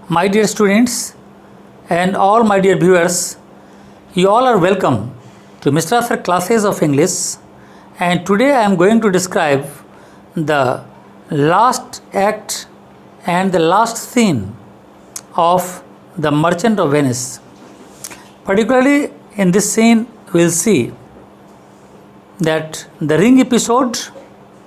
My dear students and all my dear viewers, you all are welcome to Mr. Sir classes of English, and today I am going to describe the last act and the last scene of The Merchant of Venice. Particularly in this scene we will see that the ring episode,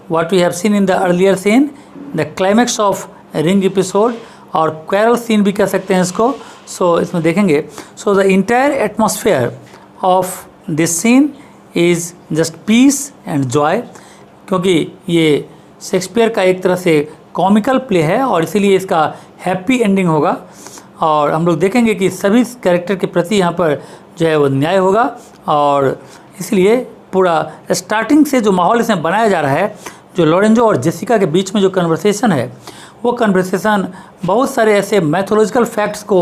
what we have seen in the earlier scene, the climax of ring episode और quarrel scene भी कह सकते हैं इसको. So इसमें देखेंगे. So the entire atmosphere of this scene is just peace and joy, क्योंकि ये शेक्सपियर का एक तरह से कॉमिकल प्ले है और इसीलिए इसका हैप्पी एंडिंग होगा. और हम लोग देखेंगे कि सभी कैरेक्टर के प्रति यहाँ पर जो है वो न्याय होगा, और इसलिए पूरा स्टार्टिंग से जो माहौल इसमें बनाया जा रहा है, जो लोरेंजो और जेसिका के बीच में जो कन्वर्सेशन है, वो कन्वर्सेशन बहुत सारे ऐसे मैथोलॉजिकल फैक्ट्स को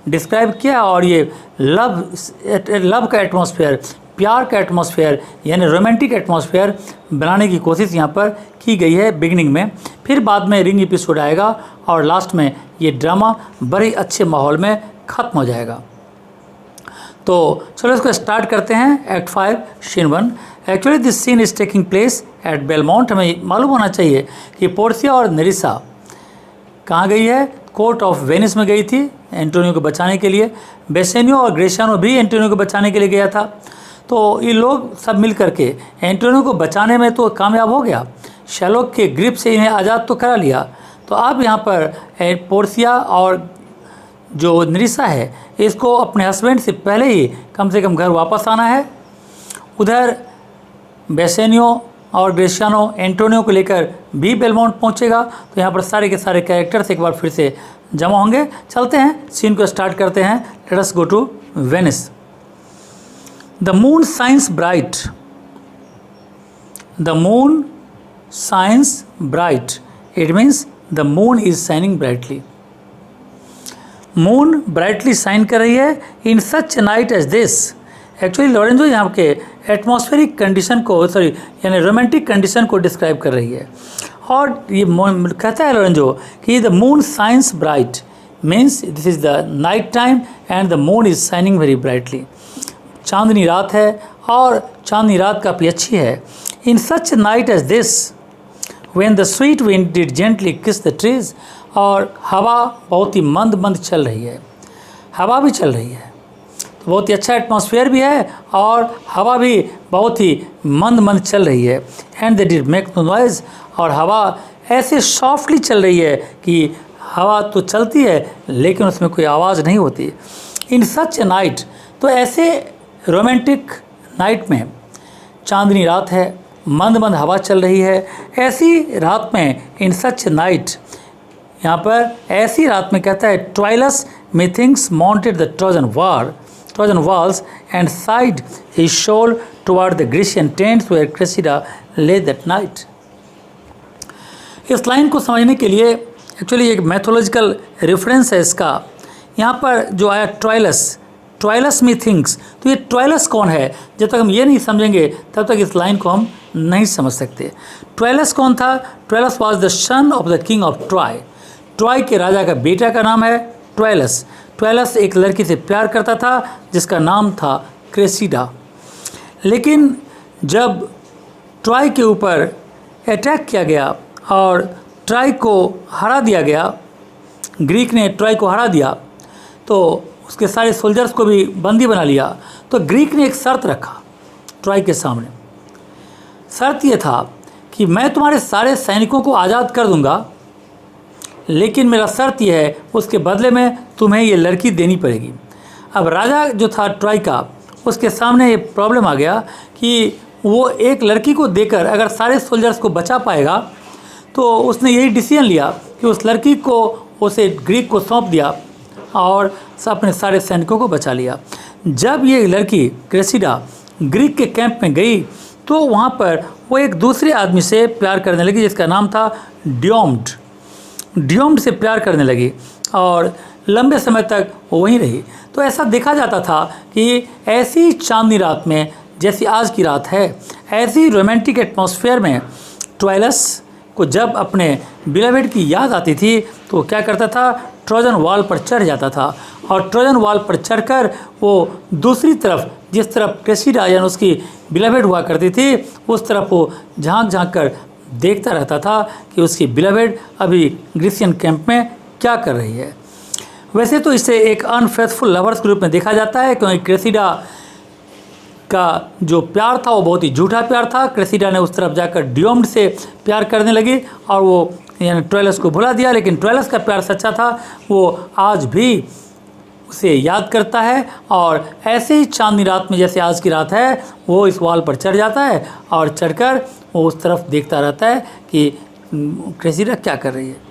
डिस्क्राइब किया और ये लव का एटमॉस्फेयर, प्यार का एटमॉस्फेयर यानी रोमांटिक एटमॉस्फेयर बनाने की कोशिश यहाँ पर की गई है बिगिनिंग में. फिर बाद में रिंग एपिसोड आएगा और लास्ट में ये ड्रामा बड़े अच्छे माहौल में ख़त्म हो जाएगा. तो चलो इसको स्टार्ट करते हैं. Act 5 scene 1. Actually this scene is taking place at Belmont. हमें मालूम होना चाहिए कि पोर्सिया और नेरिसा कहाँ गई है? कोर्ट ऑफ वेनिस में गई थी एंटोनियो को बचाने के लिए. बेसेनियो और ग्रेशियानो भी एंटोनियो को बचाने के लिए गया था. तो ये लोग सब मिल करके एंटोनियो को बचाने में तो कामयाब हो गया, शैलोक के ग्रिप से इन्हें आज़ाद तो करा लिया. तो अब यहाँ पर पोर्सिया और जो नेरिसा है इसको अपने हस्बैंड से पहले ही कम से कम घर वापस आना है. उधर बेसेनियो और ग्रेशियानो एंटोनियो को लेकर भी बेलमोंट पहुंचेगा. तो यहाँ पर सारे के सारे कैरेक्टर्स एक बार फिर से जमा होंगे. चलते हैं, सीन को स्टार्ट करते हैं. Let us go to Venice. The moon shines bright. The moon shines bright. It means the moon is shining brightly. Moon brightly shine कर रही है in such night as this. Actually Lorenzo यहाँ के atmospheric condition को यानी romantic condition को describe कर रही है. और ये कहता है लोरेंजो कि the moon shines bright means this is the night time and the moon is shining very brightly. चांदनी रात है और चांदनी रात काफ़ी अच्छी है. In such night as this when the sweet wind did gently kiss the trees. और हवा बहुत ही मंद मंद चल रही है, हवा भी चल रही है, तो बहुत ही अच्छा एटमॉस्फेयर भी है और हवा भी बहुत ही मंद मंद चल रही है. And they did make no noise. और हवा ऐसे सॉफ्टली चल रही है कि हवा तो चलती है लेकिन उसमें कोई आवाज़ नहीं होती. इन सच ए नाइट, तो ऐसे रोमांटिक नाइट में चांदनी रात है, मंद मंद हवा चल रही है, ऐसी रात में इन सच नाइट, यहाँ पर ऐसी रात में कहता है Troilus methinks mounted the Trojan walls and sighed his soul toward the Grecian tents where Cressida lay that night. इस लाइन को समझने के लिए एक्चुअली एक मैथोलॉजिकल रेफरेंस है इसका. यहाँ पर जो आया ट्वाइलस मी थिंग्स, तो ये ट्वाइलस कौन है? जब तक हम ये नहीं समझेंगे तब तक इस लाइन को हम नहीं समझ सकते. ट्वाइलस कौन था? Troilus was the son of the king of Troy. Troy के राजा का बेटा का नाम है ट्वाइलस. ट्वाइलस एक लड़की से प्यार करता था जिसका नाम था क्रेसिडा. लेकिन जब ट्रॉय के ऊपर अटैक किया गया और ट्रॉय को हरा दिया गया, ग्रीक ने ट्रॉय को हरा दिया, तो उसके सारे सोल्जर्स को भी बंदी बना लिया. तो ग्रीक ने एक शर्त रखा ट्रॉय के सामने. शर्त ये था कि मैं तुम्हारे सारे सैनिकों को आज़ाद कर दूंगा, लेकिन मेरा शर्त यह है उसके बदले में तुम्हें ये लड़की देनी पड़ेगी. अब राजा जो था ट्रॉय का, उसके सामने ये प्रॉब्लम आ गया कि वो एक लड़की को देकर अगर सारे सोल्जर्स को बचा पाएगा, तो उसने यही डिसीजन लिया कि उस लड़की को उसे ग्रीक को सौंप दिया और अपने सारे सैनिकों को बचा लिया. जब ये लड़की क्रेसिडा ग्रीक के कैंप में गई तो वहाँ पर वो एक दूसरे आदमी से प्यार करने लगी जिसका नाम था डियोम्ड से प्यार करने लगी और लंबे समय तक वहीं रही. तो ऐसा देखा जाता था कि ऐसी चांदनी रात में जैसी आज की रात है, ऐसी रोमांटिक एटमॉस्फेयर में ट्वाइलस को जब अपने बिलवेड की याद आती थी तो क्या करता था, ट्रोजन वॉल पर चढ़ जाता था और ट्रोजन वॉल पर चढ़कर वो दूसरी तरफ, जिस तरफ क्रेसिडा यानी उसकी बिलवेड हुआ करती थी, उस तरफ वो झांक झांक कर देखता रहता था कि उसकी बिलवेड अभी ग्रीसियन कैंप में क्या कर रही है। वैसे तो इसे एक अनफेथफुल लवर्स के रूप में देखा जाता है, क्योंकि क्रेसिडा का जो प्यार था वो बहुत ही झूठा प्यार था। क्रेसिडा ने उस तरफ जाकर डियोम्ड से प्यार करने लगी और वो यानी ट्रोइलस को भुला दिया, लेकिन ट्रोइलस का प्यार सच्चा था, वो आज भी उसे याद करता है और ऐसे ही चांदनी रात में जैसे आज की रात है वो इस वॉल पर चढ़ जाता है और चढ़कर वो उस तरफ देखता रहता है कि क्रेसिडा क्या कर रही है।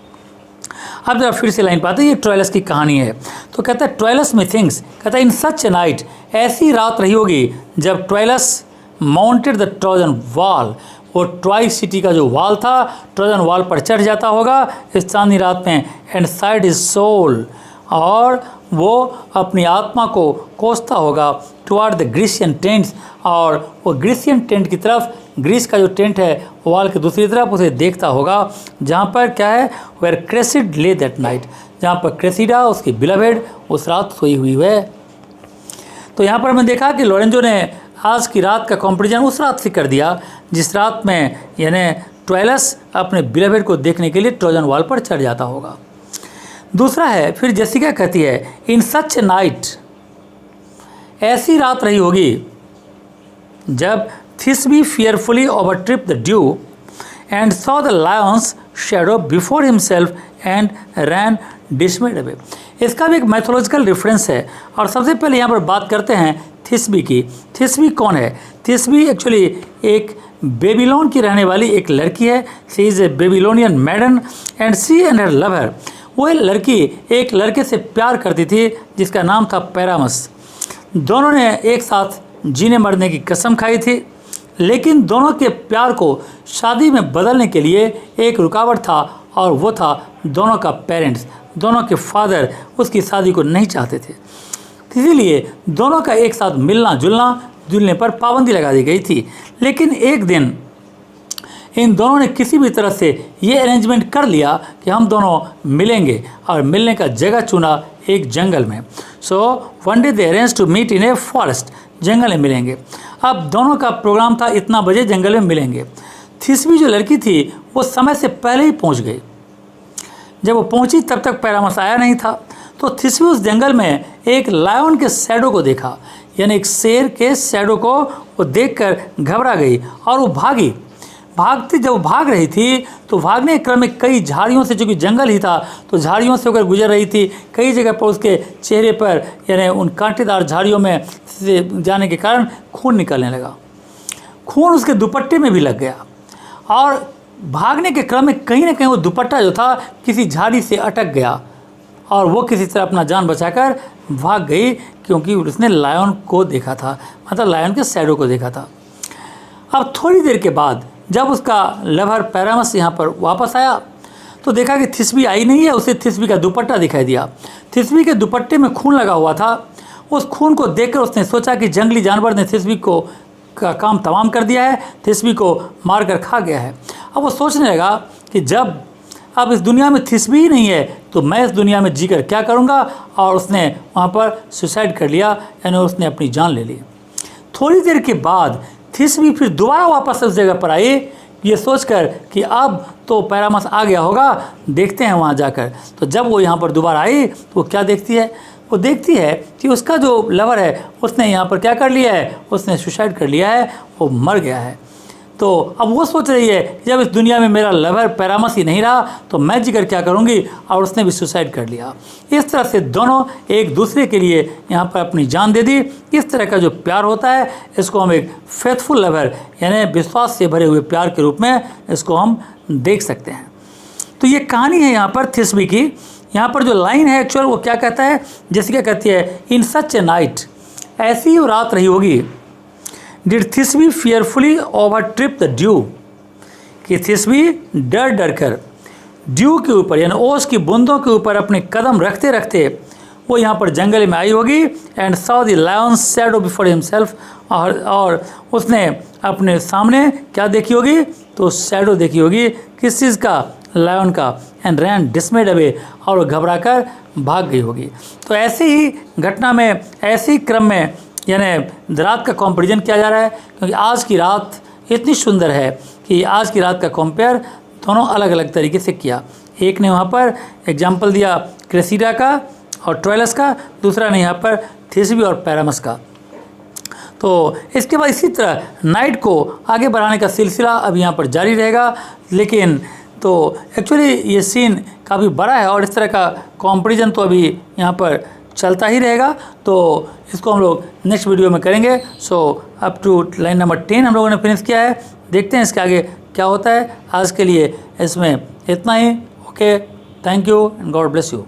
अब जरा फिर से लाइन पाते हैं, ये ट्रोइलस की कहानी है। तो कहता है ट्रोइलस में थिंग्स, कहता है इन सच ए नाइट, ऐसी रात रही होगी जब Troilus mounted the Trojan wall, वो ट्रॉय सिटी का जो वॉल था ट्रोजन वॉल पर चढ़ जाता होगा इस चांदनी रात में, एंड साइड इज सोल, और वो अपनी आत्मा को कोसता होगा टुवार्ड द ग्रीसियन टेंट्स, और वो ग्रीसियन टेंट की तरफ, ग्रीस का जो टेंट है वॉल की दूसरी तरफ उसे देखता होगा, जहाँ पर क्या है, वेयर क्रेसिड ले दैट नाइट, जहाँ पर क्रेसिडा उसकी बिलवेड उस रात सोई हुई है। तो यहाँ पर हमने देखा कि लोरेंजो ने आज की रात का कंपैरिजन उस रात से कर दिया जिस रात में यानी ट्रोइलस अपने बिलवेड को देखने के लिए ट्रोजन वॉल पर चढ़ जाता होगा। दूसरा है, फिर जेसिका कहती है इन सच ए नाइट, ऐसी रात रही होगी जब थिस्बी fearfully overtripped the dew and saw the lion's shadow before himself and ran dismayed away। इसका भी एक मैथोलॉजिकल रेफरेंस है और सबसे पहले यहाँ पर बात करते हैं थिस्बी की। थिस्बी कौन है? थिस्बी एक्चुअली एक बेबीलोन की रहने वाली एक लड़की है। She is a Babylonian मैडन and she and her lover, वो लड़की एक लड़के से प्यार करती थी जिसका नाम था पैरामस। दोनों ने एक साथ जीने मरने की कसम खाई थी, लेकिन दोनों के प्यार को शादी में बदलने के लिए एक रुकावट था और वो था दोनों का पेरेंट्स, दोनों के फादर उसकी शादी को नहीं चाहते थे। इसीलिए दोनों का एक साथ मिलना जुलने पर पाबंदी लगा दी गई थी। लेकिन एक दिन इन दोनों ने किसी भी तरह से ये अरेंजमेंट कर लिया कि हम दोनों मिलेंगे और मिलने का जगह चुना एक जंगल में। So one day they arrange to meet in a forest, जंगल में मिलेंगे। अब दोनों का प्रोग्राम था इतना बजे जंगल में मिलेंगे। थिस्बी जो लड़की थी वो समय से पहले ही पहुंच गई। जब वो पहुंची तब तक पैरामस आया नहीं था। तो थिस्बी उस जंगल में एक लायन के शैडो को देखा, यानी एक शेर के शैडो को वो देखकर घबरा गई और वो भागी। जब वो भाग रही थी तो भागने के क्रम में कई झाड़ियों से, चूँकि जंगल ही था तो झाड़ियों से होकर गुजर रही थी। कई जगह पर उसके चेहरे पर यानी उन कांटेदार झाड़ियों में से जाने के कारण खून निकलने लगा। खून उसके दुपट्टे में भी लग गया और भागने के क्रम में कहीं ना कहीं वो दुपट्टा जो था किसी झाड़ी से अटक गया और वो किसी तरह अपना जान बचाकर भाग गई, क्योंकि उसने लायन को देखा था, मतलब लायन के शैडो को देखा था। अब थोड़ी देर के बाद जब उसका लवर पैरामस यहाँ पर वापस आया तो देखा कि थिस्बी आई नहीं है। उसे थिस्बी का दुपट्टा दिखाई दिया। थिस्बी के दुपट्टे में खून लगा हुआ था। उस खून को देखकर उसने सोचा कि जंगली जानवर ने थिस्बी को का काम तमाम कर दिया है, थिस्बी को मारकर खा गया है। अब वो सोचने लगा कि जब अब इस दुनिया में थिस्बी ही नहीं है तो मैं इस दुनिया में जीकर क्या करूँगा, और उसने वहाँ पर सुसाइड कर लिया, यानी उसने अपनी जान ले ली। थोड़ी देर के बाद थिस्बी फिर दोबारा वापस उस जगह पर आई, ये सोचकर कि अब तो पैरामस आ गया होगा, देखते हैं वहाँ जाकर। तो जब वो यहाँ पर दोबारा आई तो वो क्या देखती है? वो देखती है कि उसका जो लवर है उसने यहाँ पर क्या कर लिया है, उसने सुसाइड कर लिया है, वो मर गया है। तो अब वो सोच रही है कि जब इस दुनिया में मेरा लवर पैरामस ही नहीं रहा तो मैं जीकर क्या करूँगी, और उसने भी सुसाइड कर लिया। इस तरह से दोनों एक दूसरे के लिए यहाँ पर अपनी जान दे दी। इस तरह का जो प्यार होता है इसको हम एक फेथफुल लवर यानी विश्वास से भरे हुए प्यार के रूप में इसको हम देख सकते हैं। तो ये कहानी है यहाँ पर थिस्बी की। यहाँ पर जो लाइन है एक्चुअल वो क्या कहता है, जैसे क्या कहती है, इन सच ए नाइट, ऐसी ही रात रही होगी, डिड थिस्बी फियरफुली ओवरट्रिप द ड्यू, कि थिस्बी डर कर ड्यू के ऊपर यानी ओस की बूंदों के ऊपर अपने कदम रखते रखते वो यहाँ पर जंगल में आई होगी। And saw the Lions shadow before himself, और उसने अपने सामने क्या देखी होगी, तो शैडो देखी होगी। किस चीज़ का? लायन का एंड रैन डिसमेड अवे, और वो घबराकर भाग गई होगी। तो ऐसे ही घटना में, ऐसे ही क्रम में यानी रात का कंपैरिजन किया जा रहा है, क्योंकि आज की रात इतनी सुंदर है कि आज की रात का कंपेयर दोनों अलग अलग तरीके से किया। एक ने वहाँ पर एग्जाम्पल दिया क्रेसिडा का और ट्रोइलस का, दूसरा ने यहाँ पर थेस्बी और पैरामस का। तो इसके बाद इसी तरह नाइट को आगे बढ़ाने का सिलसिला अब यहाँ पर जारी रहेगा। लेकिन तो एक्चुअली ये सीन काफ़ी बड़ा है और इस तरह का कंपैरिजन तो अभी यहाँ पर चलता ही रहेगा। तो इसको हम लोग नेक्स्ट वीडियो में करेंगे। So up to line number 10 हम लोगों ने फिनिश किया है। देखते हैं इसके आगे क्या होता है। आज के लिए इसमें इतना ही। Okay, thank you and God bless you.